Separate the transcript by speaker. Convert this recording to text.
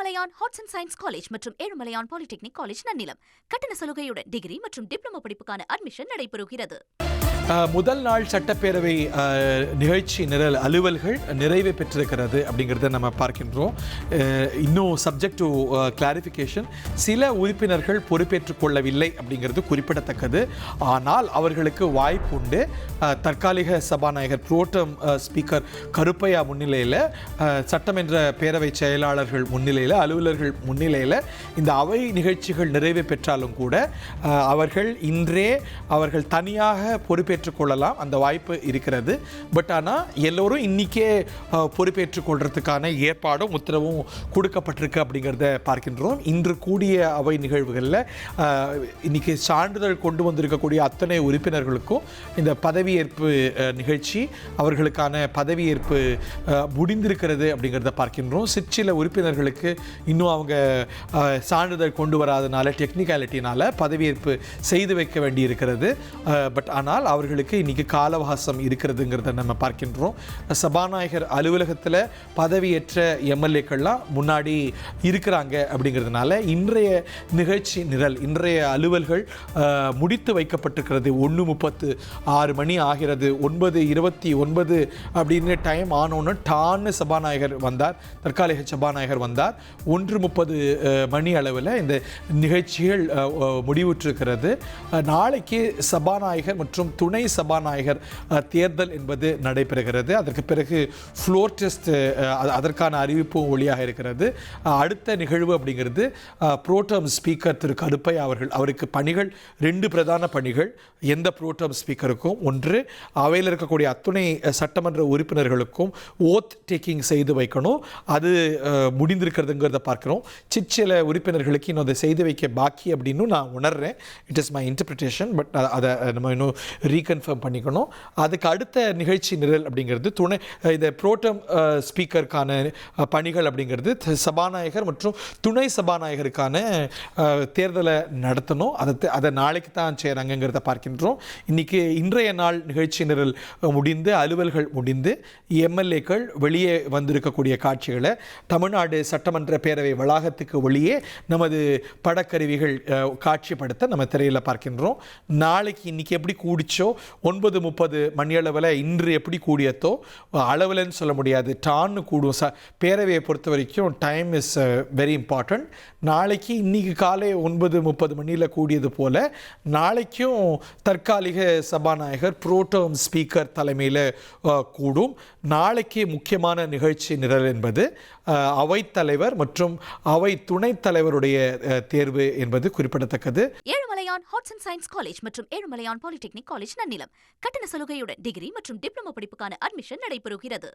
Speaker 1: Ezhumalaiyan arts and science college மற்றும் Ezhumalaiyan polytechnic college Nannilam. கட்டண சலுகையுடன் degree மற்றும் டிப்ளமோ படிப்புக்கான அட்மிஷன் நடைபெறுகிறது.
Speaker 2: முதல் நாள் சட்டப்பேரவை நிகழ்ச்சி நிரல் அலுவல்கள் நிறைவு பெற்றிருக்கிறது அப்படிங்கிறத நம்ம பார்க்கின்றோம். இன்னும் சப்ஜெக்ட் டு கிளாரிஃபிகேஷன், சில உறுப்பினர்கள் பொறுப்பேற்றுக் கொள்ளவில்லை அப்படிங்கிறது குறிப்பிடத்தக்கது. ஆனால் அவர்களுக்கு வாய்ப்பு உண்டு. தற்காலிக சபாநாயகர் புரோட்டம் ஸ்பீக்கர் கருப்பையா முன்னிலையில், சட்டமன்ற பேரவை செயலாளர்கள் முன்னிலையில், அலுவலர்கள் முன்னிலையில் இந்த அவை நிகழ்ச்சிகள் நிறைவு பெற்றாலும் கூட அவர்கள் தனியாக பொறுப்பேற்றுக் கொள்ளலாம். அந்த வாய்ப்பு இருக்கிறது. பட் ஆனால் எல்லோரும் இன்னைக்கே பொறுப்பேற்றுக் கொள்றதுக்கான ஏற்பாடும் உத்தரவும் கொடுக்கப்பட்டிருக்கு அப்படிங்கிறத பார்க்கின்றோம். இன்று கூடிய அவை நிகழ்வுகளில் இன்னைக்கு சான்றிதழ் கொண்டு வந்திருக்கக்கூடிய அத்தனை உறுப்பினர்களுக்கும் இந்த பதவியேற்பு நிகழ்ச்சி, அவர்களுக்கான பதவியேற்பு முடிந்திருக்கிறது அப்படிங்கிறத பார்க்கின்றோம். சிற்சில உறுப்பினர்களுக்கு இன்னும் அவங்க சான்றிதழ் கொண்டு வராதனால, டெக்னிக்காலிட்டினால பதவியேற்பு செய்து வைக்க வேண்டி இருக்கிறது. பட் ஆனால் அவர்களுக்கு இன்னைக்கு காலவாசம் இருக்கிறதுங்கிறத நம்ம பார்க்கின்றோம். சபாநாயகர் அலுவலகத்தில் பதவியேற்ற எம்எல்ஏக்கள்லாம் முன்னாடி இருக்கிறாங்க அப்படிங்கிறதுனால இன்றைய நிகழ்ச்சி நிரல், இன்றைய அலுவல்கள் முடித்து வைக்கப்பட்டிருக்கிறது. 1:36 மணி ஆகிறது. 9:29 அப்படின்னு டைம் ஆனோன்னு டான்னு சபாநாயகர் வந்தார், தற்காலிக சபாநாயகர் வந்தார். 1:30 மணி அளவில் இந்த நிகழ்ச்சிகள் முடிவுற்றிருக்கிறது. நாளைக்கு சபாநாயகர் மற்றும் துணை சபாநாயகர் தேர்தல் என்பது நடைபெறுகிறது. அதற்கு பிறகு ஃப்ளோர் டெஸ்ட், அதற்கான அறிவிப்பும் ஒளியாக இருக்கிறது. அடுத்த நிகழ்வு அப்படிங்கிறது புரோட்டம் ஸ்பீக்கர் திரு கருப்பையா அவருக்கு பணிகள் 2 பிரதான பணிகள். எந்த புரோட்டம் ஸ்பீக்கருக்கும் ஒன்று, அவையில் இருக்கக்கூடிய அத்துணை சட்டமன்ற உறுப்பினர்களுக்கும் ஓத் டேக்கிங் செய்து வைக்கணும். அது முடிந்திருக்கிறதுங்கிறத பார்க்குறோம். சில உறுப்பினர்களுக்கு இன்னும் அதை செய்து வைக்க பாக்கி அப்படின்னு நான் உணர்றேன். It is my interpretation. But அதை நம்ம இன்னும் ரீகன்ஃபார்ம் பண்ணிக்கணும். அதுக்கு அடுத்த நிகழ்ச்சி நிரல் அப்படிங்கிறது இந்த புரோட்டம் ஸ்பீக்கருக்கான பணிகள் அப்படிங்கிறது சபாநாயகர் மற்றும் துணை சபாநாயகருக்கான தேர்தலை நடத்தணும். அதை நாளைக்கு தான் செய்கிறாங்கிறத பார்க்கின்றோம். இன்றைய நாள் நிகழ்ச்சி நிரல் முடிந்து, அலுவல்கள் முடிந்து, எம்எல்ஏக்கள் வெளியே வந்திருக்கக்கூடிய காட்சிகளை தமிழ்நாடு சட்டமன்ற பேரவை வளாகத்துக்கு வெளியே நமது படக்கருவிகள் காட்சிப்படுத்த நம்ம திரையில் பார்க்கின்றோம். நாளைக்கு இன்னைக்கு எப்படி கூடிச்சோ 9:30 மணி அளவில் இன்று எப்படி கூடியதோ அளவில்னு சொல்ல முடியாது, டான்னு கூடும். பேரவையை பொறுத்த வரைக்கும் டைம் இஸ் வெரி இம்பார்ட்டன்ட். நாளைக்கு இன்னைக்கு காலை 9:30 மணியில் கூடியது போல நாளைக்கும் தற்காலிக சபாநாயகர் புரோட்டம் ஸ்பீக்கர் தலைமையில் கூடும். நாளைக்கு முக்கியமான நிகழ்ச்சி நிரல் என்பது அவைத்தலைவர் மற்றும் அவை துணைத் தலைவருடைய தேர்வு என்பது குறிப்பிடத்தக்கது.
Speaker 1: Ezhumalaiyan arts and science college மற்றும் ஏழுமலையான் பாலிடெக்னிக் காலேஜ் நன்னிலம். கட்டண சலுகையுடன் டிகிரி மற்றும் டிப்ளமோ படிப்புக்கான அட்மிஷன் நடைபெறுகிறது.